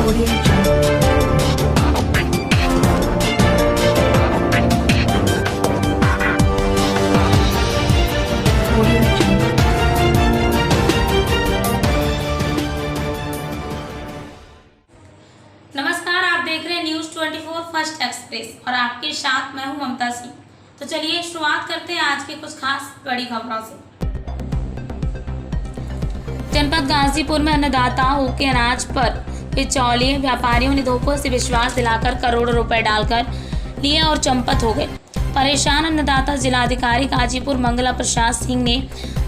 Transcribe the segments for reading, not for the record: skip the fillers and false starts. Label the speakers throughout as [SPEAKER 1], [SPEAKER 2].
[SPEAKER 1] नमस्कार, आप देख रहे हैं न्यूज 24 फर्स्ट एक्सप्रेस और आपके साथ मैं हूं ममता सिंह। तो चलिए शुरुआत करते हैं आज के कुछ खास बड़ी खबरों से। जनपद गाजीपुर में अन्नदाताओं के अनाज पर बिचौलिए व्यापारियों ने धोखों से विश्वास दिलाकर करोड़ों रुपए डालकर लिए और चंपत हो गए। परेशान अन्नदाता जिलाधिकारी गाजीपुर मंगला प्रसाद सिंह ने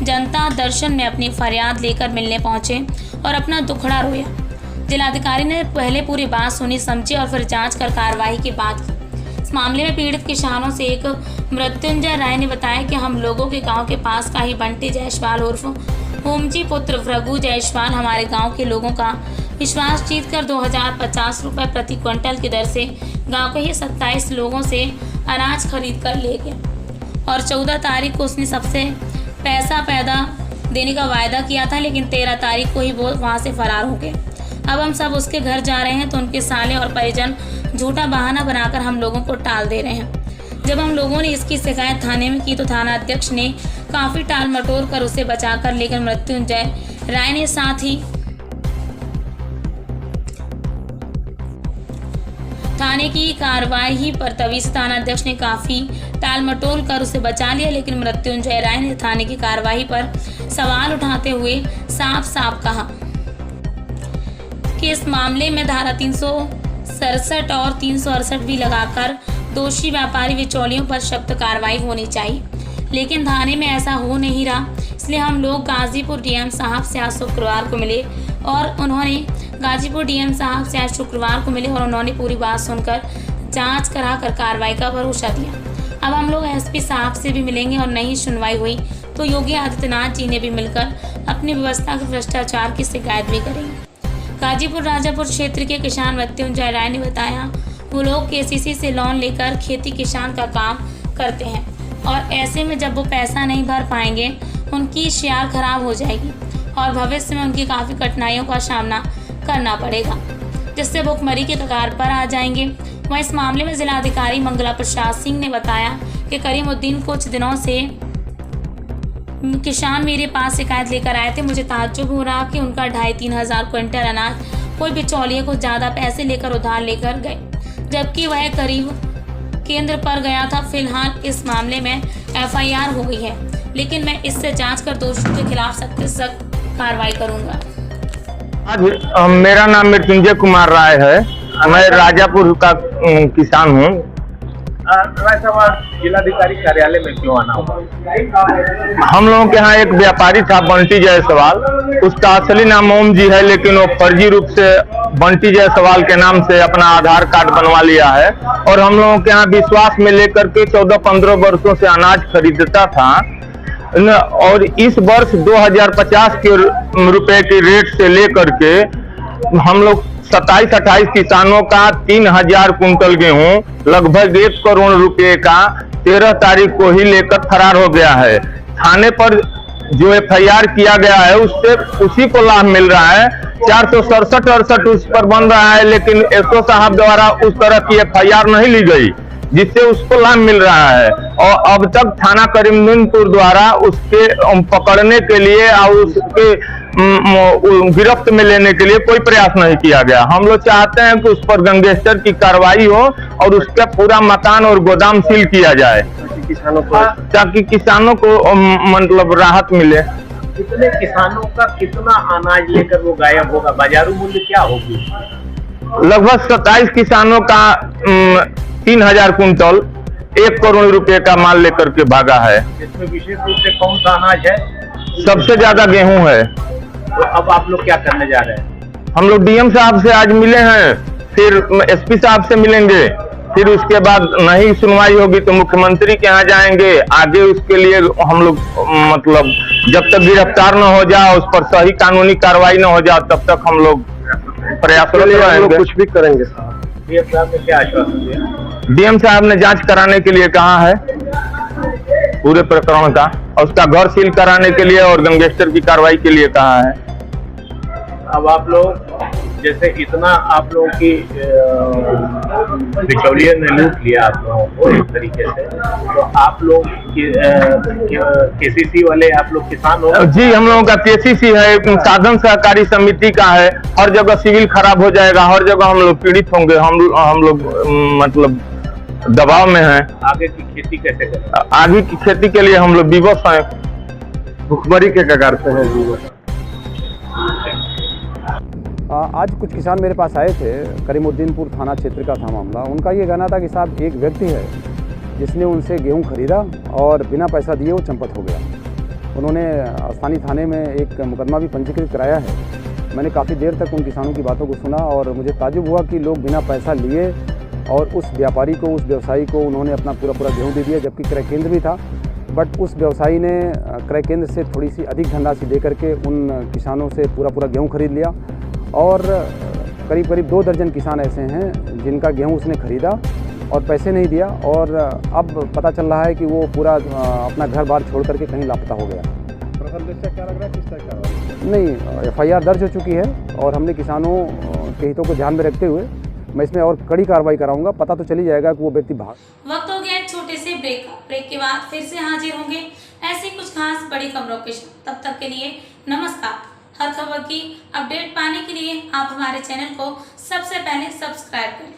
[SPEAKER 1] जनता दर्शन में अपनी फरियाद लेकर मिलने पहुंचे और अपना दुखड़ा रोया। जिलाधिकारी ने पहले पूरी बात सुनी, समझी और फिर जांच कर कार्रवाई की बात की। इस मामले में पीड़ित किसानों से एक मृत्युंजय राय ने बताया कि हम लोगों के गांव के पास का ही बंटी जायसवाल उर्फ होमजी पुत्र भृगु जायसवाल हमारे गांव के लोगों का विश्वास जीतकर 2050 रुपये प्रति क्विंटल की दर से गांव के ही 27 लोगों से अनाज खरीद कर ले गया और 14 तारीख को उसने सबसे पैसा देने का वायदा किया था, लेकिन 13 तारीख को ही वो वहाँ से फरार हो गए। अब हम सब उसके घर जा रहे हैं तो उनके साले और परिजन झूठा बहाना बनाकर हम लोगों को टाल दे रहे हैं। जब हम लोगों ने इसकी शिकायत थाने में की तो थाना अध्यक्ष ने काफ़ी टाल मटोल कर उसे बचाकर लेकर मृत्युंजय राय ने साथ ही थाने की कार्रवाई पर तभी से थाना अध्यक्ष ने काफ़ी टाल मटोल कर उसे बचा लिया, लेकिन मृत्युंजय राय ने थाने की कार्रवाई पर सवाल उठाते हुए साफ कहा कि इस मामले में धारा 367 और 368 भी लगाकर दोषी व्यापारी बिचौलियों पर सख्त कार्रवाई होनी चाहिए, लेकिन थाने में ऐसा हो नहीं रहा। इसलिए हम लोग गाजीपुर डीएम साहब से आज शुक्रवार को मिले और उन्होंने पूरी बात सुनकर जांच कराकर कार्रवाई का भरोसा दिया। अब हम लोग एसपी साहब से भी मिलेंगे और नहीं सुनवाई हुई तो योगी आदित्यनाथ जी ने भी मिलकर अपनी व्यवस्था के भ्रष्टाचार की शिकायत भी करेंगे। गाजीपुर राजापुर क्षेत्र के किसान मृत्युंजय राय ने बताया वो लोग केसीसी से लोन लेकर खेती किसान का काम करते हैं और ऐसे में जब वो पैसा नहीं भर पाएंगे उनकी शेयर खराब हो जाएगी और भविष्य में उनकी काफ़ी कठिनाइयों का सामना करना पड़ेगा, जिससे भुखमरी के कगार पर आ जाएंगे। वहीं इस मामले में जिलाधिकारी मंगला प्रसाद सिंह ने बताया कि करीमुद्दीन कुछ दिनों से किसान मेरे पास शिकायत लेकर आए थे। मुझे ताज्जुब हो रहा कि उनका 2,500-3 हज़ार क्विंटल अनाज कोई बिचौलिए को ज़्यादा पैसे लेकर उधार लेकर गए, जबकि वह करीब केंद्र पर गया था। फिलहाल इस मामले में FIR हो गई है, लेकिन मैं इससे जांच कर दोषियों के खिलाफ सख्त से सख्त कार्रवाई करूंगा।
[SPEAKER 2] आज मेरा नाम मृत्युंजय कुमार राय है, मैं राजापुर का किसान हूँ।
[SPEAKER 3] जिलाधिकारी कार्यालय में क्यों आना हुआ?
[SPEAKER 2] हम लोगों के यहाँ एक व्यापारी था बंटी जायसवाल, उसका असली नाम ओम जी है, लेकिन वो फर्जी रूप से बंटी जायसवाल के नाम से अपना आधार कार्ड बनवा लिया है और हम लोगों के यहाँ विश्वास में लेकर के 14-15 वर्षों से अनाज खरीदता था और इस वर्ष 2050 के रुपए के रेट से लेकर के हम लोग 27-28 किसानों का 3,000 कुंटल गेहूं लगभग 1 करोड़ रुपए का 13 तारीख को ही लेकर फरार हो गया है। थाने पर जो FIR किया गया है उससे उसी को लाभ मिल रहा है। 467-68 उस पर बन रहा है, लेकिन SO साहब द्वारा उस तरह की FIR नहीं ली गई, जिससे उसको लाभ मिल रहा है और अब तक थाना करीमुद्दीनपुर द्वारा उसके पकड़ने के लिए और उसके गिरफ्त में लेने के लिए कोई प्रयास नहीं किया गया। हम लोग चाहते हैं कि उस पर गैंगस्टर की कार्रवाई हो और उसका पूरा मकान और गोदाम सील किया जाए ताकि किसानों को मतलब राहत मिले।
[SPEAKER 3] कितने किसानों का कितना अनाज लेकर वो गायब होगा? बाजारू मूल्य क्या होगी?
[SPEAKER 2] लगभग 27 किसानों का 3,000 कुंटल 1 करोड़ रुपए का माल लेकर के भागा है।
[SPEAKER 3] इसमें विशेष रूप से कौन सा अनाज है?
[SPEAKER 2] सबसे ज्यादा गेहूं है।
[SPEAKER 3] तो अब आप लोग क्या करने जा रहे हैं?
[SPEAKER 2] हम लोग डीएम साहब से आज मिले हैं, फिर एसपी साहब से मिलेंगे, फिर उसके बाद नहीं सुनवाई होगी तो मुख्यमंत्री के यहाँ जाएंगे। आगे उसके लिए हम लोग मतलब जब तक गिरफ्तार न हो जाए, उस पर सही कानूनी कार्रवाई न हो जाए, तब तक हम लोग प्रयासरत रहेंगे।
[SPEAKER 3] कुछ भी करेंगे साहब। डीएम साहब ने क्या आश्वासन दिया?
[SPEAKER 2] डीएम साहब ने जांच कराने के लिए कहा है पूरे प्रकरण का, और उसका घर सील कराने के लिए और गैंगस्टर की कार्रवाई के लिए कहा है।
[SPEAKER 3] अब आप लोग जैसे इतना आप लोगों की बिचौलिए ने लूट लिया आप लोगों को एक तरीके से, तो आप लोग केसीसी वाले आप लोग किसान हो?
[SPEAKER 2] जी, हम लोगों का केसीसी है, साधन सहकारी समिति का है। हर जगह सिविल खराब हो जाएगा, हर जगह हम लोग पीड़ित होंगे। हम लोग मतलब दबाव में हैं।
[SPEAKER 3] आगे की खेती कैसे करें?
[SPEAKER 2] आगे की खेती के लिए हम लोग विवश हैं, भुखमरी के कगार पे हैं।
[SPEAKER 4] आज कुछ किसान मेरे पास आए थे, करीमुद्दीनपुर थाना क्षेत्र का था मामला। उनका ये कहना था कि साहब एक व्यक्ति है जिसने उनसे गेहूं खरीदा और बिना पैसा दिए वो चंपत हो गया। उन्होंने स्थानीय थाने में एक मुकदमा भी पंजीकृत कराया है। मैंने काफ़ी देर तक उन किसानों की बातों को सुना और मुझे ताज्जुब हुआ कि लोग बिना पैसा लिए और उस व्यापारी को, उस व्यवसायी को उन्होंने अपना पूरा गेहूँ दे दिया, जबकि क्रय केंद्र भी था। बट उस व्यवसायी ने क्रय केंद्र से थोड़ी सी अधिक धनराशि दे करके उन किसानों से पूरा गेहूँ खरीद लिया। और करीब 2 दर्जन किसान ऐसे हैं जिनका गेहूं उसने खरीदा और पैसे नहीं दिया, और अब पता चल रहा है कि वो पूरा अपना घर बार छोड़ करके कहीं लापता हो गया।
[SPEAKER 5] प्रथम दृष्टया क्या लग रहा है, किस तरह का?
[SPEAKER 4] नहीं, FIR दर्ज हो चुकी है और हमने किसानों के हितों को ध्यान में रखते हुए मैं इसमें और कड़ी कार्रवाई कराऊंगा। पता तो चली जाएगा कि वो व्यक्ति भाग।
[SPEAKER 1] वक्त हो गया एक छोटे से ब्रेक का। ब्रेक के बाद फिर से हाजिर होंगे ऐसी कुछ खास बड़ी खबरों के साथ। तब तक के लिए नमस्कार। हर खबर की अपडेट पाने के लिए आप हमारे चैनल को सबसे पहले सब्सक्राइब करें।